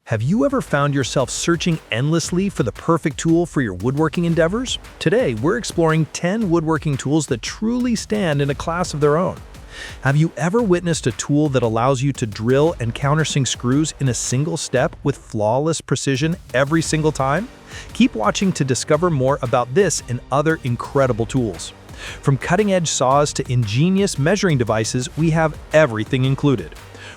Have you ever found yourself searching endlessly for the perfect tool for your woodworking endeavors? Today, we're exploring 10 woodworking tools that truly stand in a class of their own. Have you ever witnessed a tool that allows you to drill and countersink screws in a single step with flawless precision every single time? Keep watching to discover more about this and other incredible tools. From cutting-edge saws to ingenious measuring devices, we have everything included.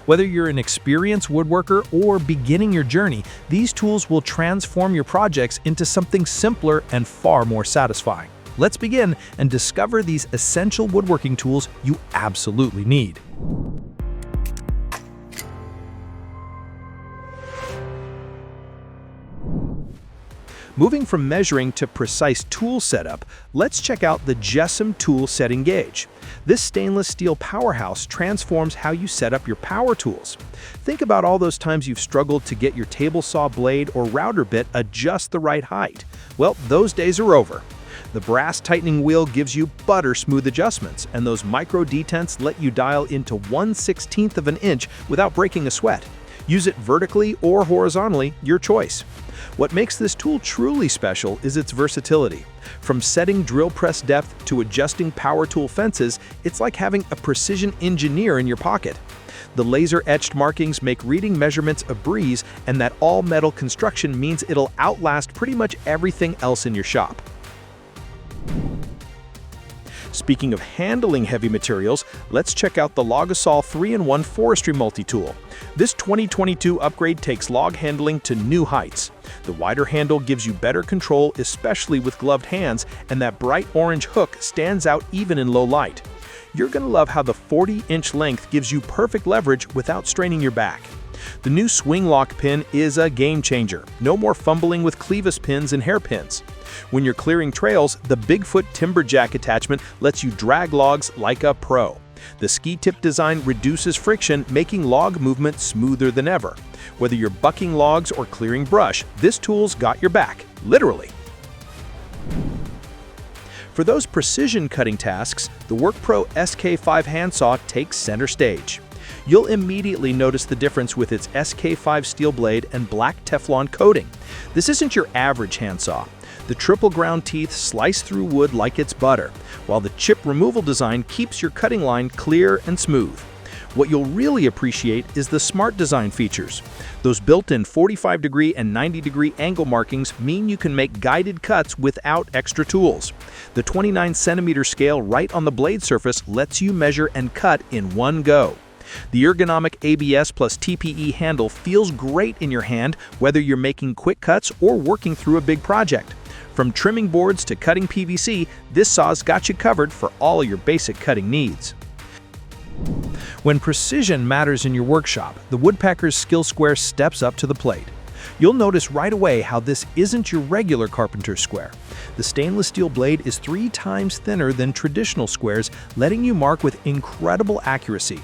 Whether you're an experienced woodworker or beginning your journey, these tools will transform your projects into something simpler and far more satisfying. Let's begin and discover these essential woodworking tools you absolutely need. Moving from measuring to precise tool setup, let's check out the Jessum Tool Setting Gauge. This stainless steel powerhouse transforms how you set up your power tools. Think about all those times you've struggled to get your table saw blade or router bit just the right height. Well, those days are over. The brass tightening wheel gives you butter-smooth adjustments, and those micro detents let you dial into 1/16 of an inch without breaking a sweat. Use it vertically or horizontally, your choice. What makes this tool truly special is its versatility. From setting drill press depth to adjusting power tool fences, it's like having a precision engineer in your pocket. The laser-etched markings make reading measurements a breeze, and that all-metal construction means it'll outlast pretty much everything else in your shop. Speaking of handling heavy materials, let's check out the Logasol 3-in-1 Forestry Multi-Tool. This 2022 upgrade takes log handling to new heights. The wider handle gives you better control, especially with gloved hands, and that bright orange hook stands out even in low light. You're going to love how the 40-inch length gives you perfect leverage without straining your back. The new swing lock pin is a game changer. No more fumbling with clevis pins and hairpins. When you're clearing trails, the Bigfoot timber jack attachment lets you drag logs like a pro. The ski tip design reduces friction, making log movement smoother than ever. Whether you're bucking logs or clearing brush, this tool's got your back, literally. For those precision cutting tasks, the WorkPro SK5 handsaw takes center stage. You'll immediately notice the difference with its SK5 steel blade and black Teflon coating. This isn't your average handsaw. The triple ground teeth slice through wood like it's butter, while the chip removal design keeps your cutting line clear and smooth. What you'll really appreciate is the smart design features. Those built-in 45-degree and 90-degree angle markings mean you can make guided cuts without extra tools. The 29-centimeter scale right on the blade surface lets you measure and cut in one go. The ergonomic ABS plus TPE handle feels great in your hand whether you're making quick cuts or working through a big project. From trimming boards to cutting PVC, this saw's got you covered for all your basic cutting needs. When precision matters in your workshop, the Woodpecker's Skill Square steps up to the plate. You'll notice right away how this isn't your regular carpenter's square. The stainless steel blade is 3 times thinner than traditional squares, letting you mark with incredible accuracy.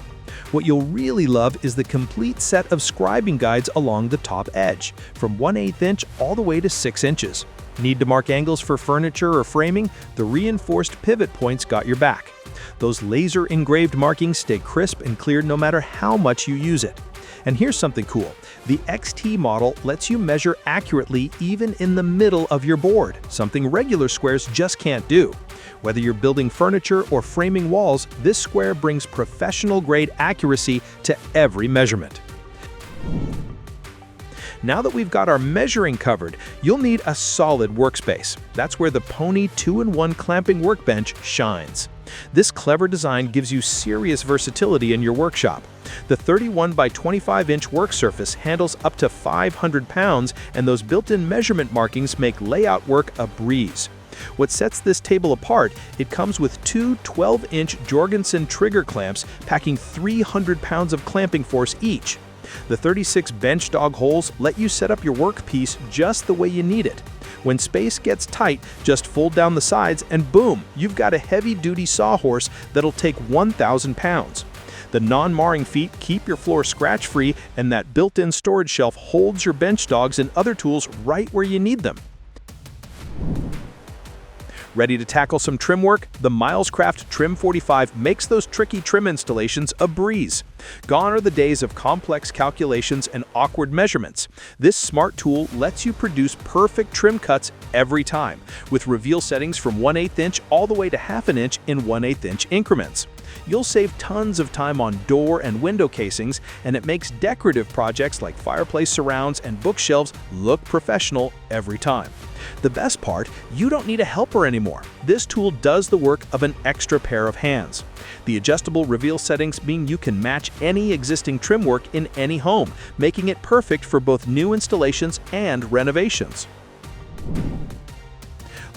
What you'll really love is the complete set of scribing guides along the top edge, from 1/8 inch all the way to 6 inches. Need to mark angles for furniture or framing? The reinforced pivot points got your back. Those laser engraved markings stay crisp and clear no matter how much you use it. And here's something cool. The XT model lets you measure accurately even in the middle of your board, something regular squares just can't do. Whether you're building furniture or framing walls, this square brings professional-grade accuracy to every measurement. Now that we've got our measuring covered, you'll need a solid workspace. That's where the Pony 2-in-1 clamping workbench shines. This clever design gives you serious versatility in your workshop. The 31 by 25-inch work surface handles up to 500 pounds, and those built-in measurement markings make layout work a breeze. What sets this table apart, it comes with 2 12-inch Jorgensen trigger clamps packing 300 pounds of clamping force each. The 36 bench dog holes let you set up your workpiece just the way you need it. When space gets tight, just fold down the sides and boom, you've got a heavy-duty sawhorse that'll take 1,000 pounds. The non-marring feet keep your floor scratch-free, and that built-in storage shelf holds your bench dogs and other tools right where you need them. Ready to tackle some trim work? The Milescraft Trim 45 makes those tricky trim installations a breeze. Gone are the days of complex calculations and awkward measurements. This smart tool lets you produce perfect trim cuts every time, with reveal settings from 1/8 inch all the way to 1/2 inch in 1/8 inch increments. You'll save tons of time on door and window casings, and it makes decorative projects like fireplace surrounds and bookshelves look professional every time. The best part, you don't need a helper anymore. This tool does the work of an extra pair of hands. The adjustable reveal settings mean you can match any existing trim work in any home, making it perfect for both new installations and renovations.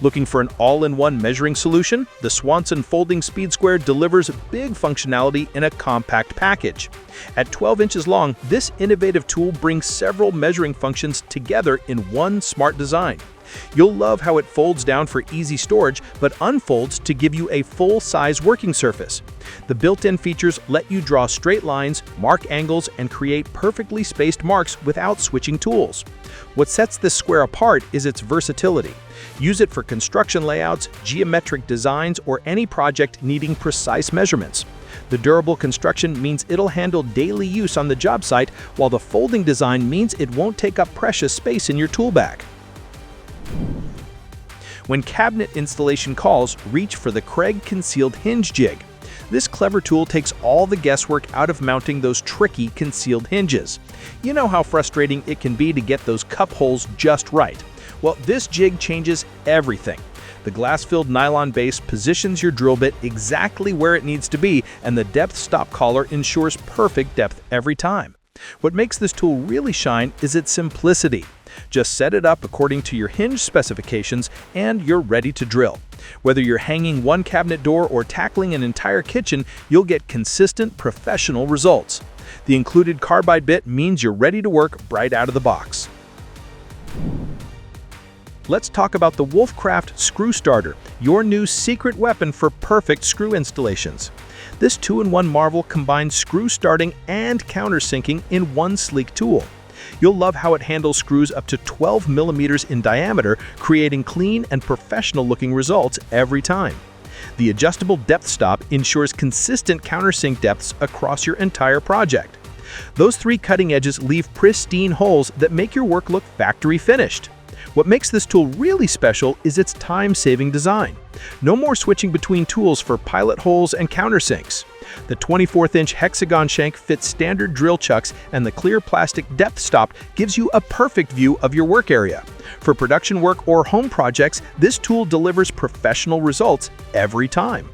Looking for an all-in-one measuring solution? The Swanson Folding Speed Square delivers big functionality in a compact package. At 12 inches long, this innovative tool brings several measuring functions together in one smart design. You'll love how it folds down for easy storage, but unfolds to give you a full-size working surface. The built-in features let you draw straight lines, mark angles, and create perfectly spaced marks without switching tools. What sets this square apart is its versatility. Use it for construction layouts, geometric designs, or any project needing precise measurements. The durable construction means it'll handle daily use on the job site, while the folding design means it won't take up precious space in your tool bag. When cabinet installation calls, reach for the Craig Concealed Hinge Jig. This clever tool takes all the guesswork out of mounting those tricky concealed hinges. You know how frustrating it can be to get those cup holes just right. Well, this jig changes everything. The glass-filled nylon base positions your drill bit exactly where it needs to be, and the depth stop collar ensures perfect depth every time. What makes this tool really shine is its simplicity. Just set it up according to your hinge specifications and you're ready to drill. Whether you're hanging one cabinet door or tackling an entire kitchen, you'll get consistent, professional results. The included carbide bit means you're ready to work right out of the box. Let's talk about the Wolfcraft Screw Starter, your new secret weapon for perfect screw installations. This 2-in-1 marvel combines screw starting and countersinking in one sleek tool. You'll love how it handles screws up to 12 millimeters in diameter, creating clean and professional-looking results every time. The adjustable depth stop ensures consistent countersink depths across your entire project. Those 3 cutting edges leave pristine holes that make your work look factory finished. What makes this tool really special is its time-saving design. No more switching between tools for pilot holes and countersinks. The 24th-inch hexagon shank fits standard drill chucks, and the clear plastic depth stop gives you a perfect view of your work area. For production work or home projects, this tool delivers professional results every time.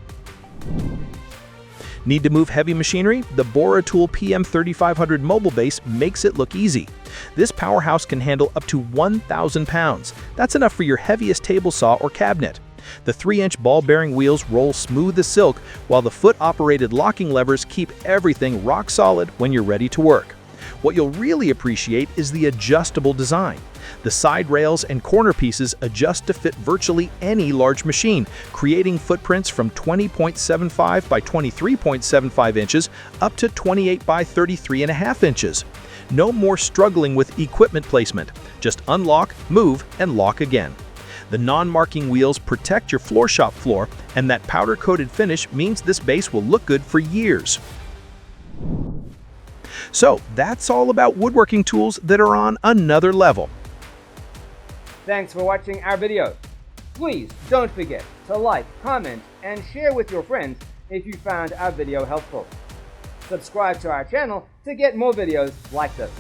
Need to move heavy machinery? The Bora Tool PM3500 mobile base makes it look easy. This powerhouse can handle up to 1,000 pounds. That's enough for your heaviest table saw or cabinet. The 3-inch ball-bearing wheels roll smooth as silk, while the foot-operated locking levers keep everything rock solid when you're ready to work. What you'll really appreciate is the adjustable design. The side rails and corner pieces adjust to fit virtually any large machine, creating footprints from 20.75 by 23.75 inches up to 28 by 33.5 inches. No more struggling with equipment placement. Just unlock, move, and lock again. The non-marking wheels protect your floor shop floor, and that powder-coated finish means this base will look good for years. So that's all about woodworking tools that are on another level. Thanks for watching our video. Please don't forget to like, comment, and share with your friends if you found our video helpful. Subscribe to our channel to get more videos like this.